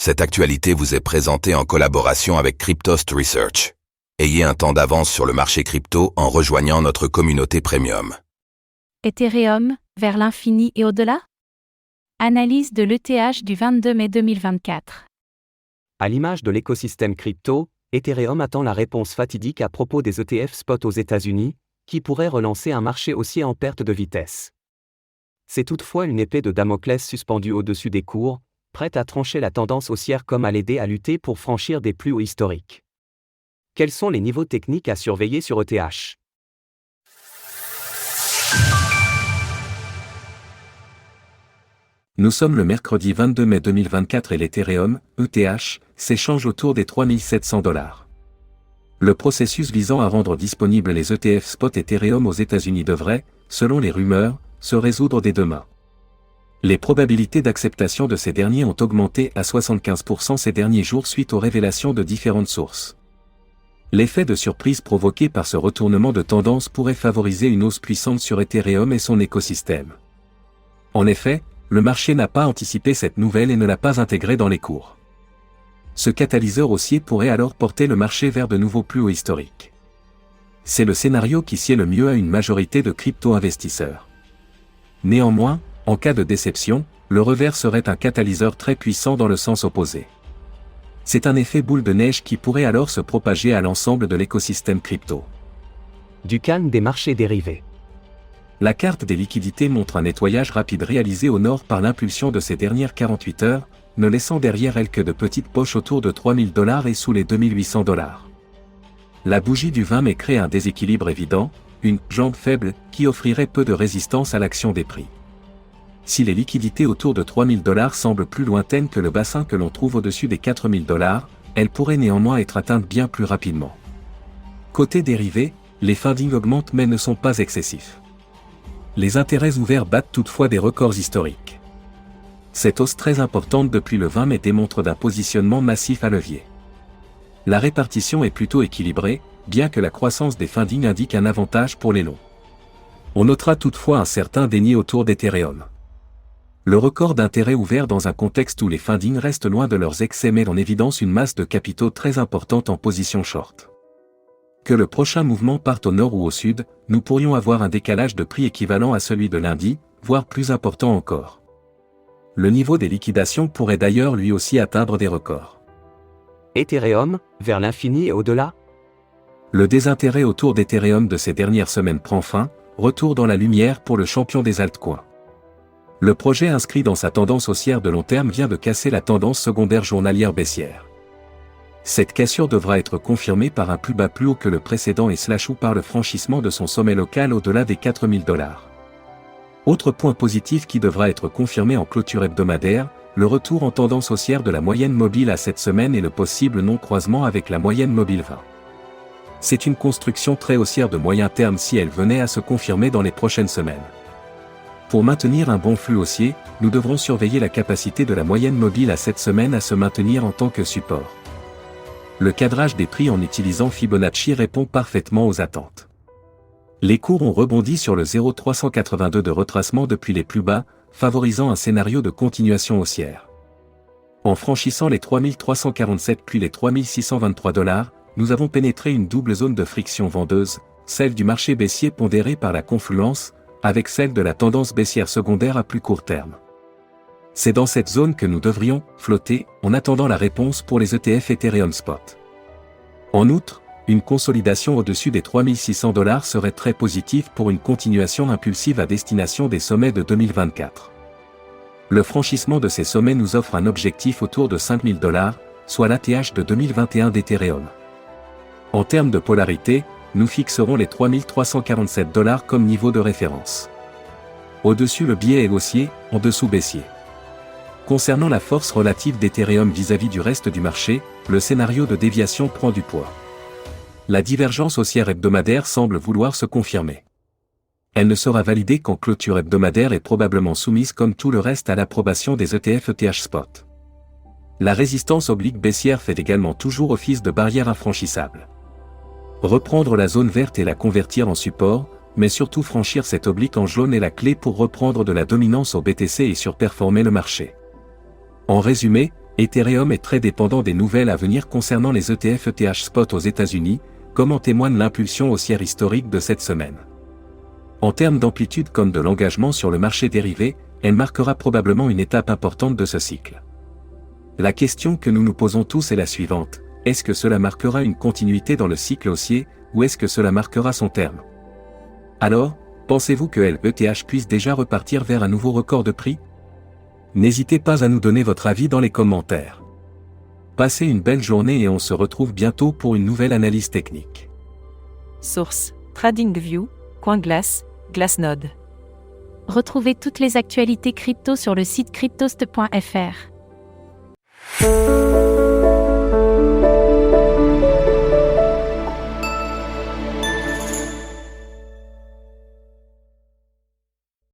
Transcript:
Cette actualité vous est présentée en collaboration avec Cryptost Research. Ayez un temps d'avance sur le marché crypto en rejoignant notre communauté premium. Ethereum, vers l'infini et au-delà? Analyse de l'ETH du 22 mai 2024. À l'image de l'écosystème crypto, Ethereum attend la réponse fatidique à propos des ETF spot aux États-Unis, qui pourraient relancer un marché haussier en perte de vitesse. C'est toutefois une épée de Damoclès suspendue au-dessus des cours, prête à trancher la tendance haussière comme à l'aider à lutter pour franchir des plus hauts historiques. Quels sont les niveaux techniques à surveiller sur ETH? Nous sommes le mercredi 22 mai 2024 et l'Ethereum, ETH, s'échange autour des $3 700. Le processus visant à rendre disponibles les ETF spot Ethereum aux États-Unis devrait, selon les rumeurs, se résoudre dès demain. Les probabilités d'acceptation de ces derniers ont augmenté à 75% ces derniers jours suite aux révélations de différentes sources. L'effet de surprise provoqué par ce retournement de tendance pourrait favoriser une hausse puissante sur Ethereum et son écosystème. En effet, le marché n'a pas anticipé cette nouvelle et ne l'a pas intégrée dans les cours. Ce catalyseur haussier pourrait alors porter le marché vers de nouveaux plus hauts historiques. C'est le scénario qui sied le mieux à une majorité de crypto-investisseurs. Néanmoins, en cas de déception, le revers serait un catalyseur très puissant dans le sens opposé. C'est un effet boule de neige qui pourrait alors se propager à l'ensemble de l'écosystème crypto. Du calme des marchés dérivés. La carte des liquidités montre un nettoyage rapide réalisé au nord par l'impulsion de ces dernières 48 heures, ne laissant derrière elle que de petites poches autour de $3 000 et sous les $2 800. La bougie du 20 mai crée un déséquilibre évident, une jambe faible qui offrirait peu de résistance à l'action des prix. Si les liquidités autour de $3 000 semblent plus lointaines que le bassin que l'on trouve au-dessus des $4 000, elles pourraient néanmoins être atteintes bien plus rapidement. Côté dérivé, les fundings augmentent mais ne sont pas excessifs. Les intérêts ouverts battent toutefois des records historiques. Cette hausse très importante depuis le 20 mai démontre d'un positionnement massif à levier. La répartition est plutôt équilibrée, bien que la croissance des fundings indique un avantage pour les longs. On notera toutefois un certain déni autour d'Ethereum. Le record d'intérêt ouvert dans un contexte où les fundings restent loin de leurs excès met en évidence une masse de capitaux très importante en position short. Que le prochain mouvement parte au nord ou au sud, nous pourrions avoir un décalage de prix équivalent à celui de lundi, voire plus important encore. Le niveau des liquidations pourrait d'ailleurs lui aussi atteindre des records. Ethereum, vers l'infini et au-delà? Le désintérêt autour d'Ethereum de ces dernières semaines prend fin, retour dans la lumière pour le champion des altcoins. Le projet inscrit dans sa tendance haussière de long terme vient de casser la tendance secondaire journalière baissière. Cette cassure devra être confirmée par un plus bas plus haut que le précédent et ou par le franchissement de son sommet local au-delà des $4 000. Autre point positif qui devra être confirmé en clôture hebdomadaire, le retour en tendance haussière de la moyenne mobile à cette semaine et le possible non-croisement avec la moyenne mobile 20. C'est une construction très haussière de moyen terme si elle venait à se confirmer dans les prochaines semaines. Pour maintenir un bon flux haussier, nous devrons surveiller la capacité de la moyenne mobile à cette semaine à se maintenir en tant que support. Le cadrage des prix en utilisant Fibonacci répond parfaitement aux attentes. Les cours ont rebondi sur le 0,382 de retracement depuis les plus bas, favorisant un scénario de continuation haussière. En franchissant les 3347 puis les $3623, nous avons pénétré une double zone de friction vendeuse, celle du marché baissier pondéré par la confluence, avec celle de la tendance baissière secondaire à plus court terme. C'est dans cette zone que nous devrions flotter en attendant la réponse pour les ETF Ethereum Spot. En outre, une consolidation au-dessus des $3600 serait très positive pour une continuation impulsive à destination des sommets de 2024. Le franchissement de ces sommets nous offre un objectif autour de $5000, soit l'ATH de 2021 d'Ethereum. En termes de polarité, nous fixerons les $3347 comme niveau de référence. Au-dessus le biais est haussier, en dessous baissier. Concernant la force relative d'Ethereum vis-à-vis du reste du marché, le scénario de déviation prend du poids. La divergence haussière hebdomadaire semble vouloir se confirmer. Elle ne sera validée qu'en clôture hebdomadaire et probablement soumise comme tout le reste à l'approbation des ETF ETH Spot. La résistance oblique baissière fait également toujours office de barrière infranchissable. Reprendre la zone verte et la convertir en support, mais surtout franchir cette oblique en jaune est la clé pour reprendre de la dominance au BTC et surperformer le marché. En résumé, Ethereum est très dépendant des nouvelles à venir concernant les ETF ETH Spot aux États-Unis, comme en témoigne l'impulsion haussière historique de cette semaine. En termes d'amplitude comme de l'engagement sur le marché dérivé, elle marquera probablement une étape importante de ce cycle. La question que nous nous posons tous est la suivante: est-ce que cela marquera une continuité dans le cycle haussier, ou est-ce que cela marquera son terme? Alors, pensez-vous que l'ETH puisse déjà repartir vers un nouveau record de prix? N'hésitez pas à nous donner votre avis dans les commentaires. Passez une belle journée et on se retrouve bientôt pour une nouvelle analyse technique. Source: TradingView, CoinGlass, Glassnode. Retrouvez toutes les actualités crypto sur le site cryptost.fr.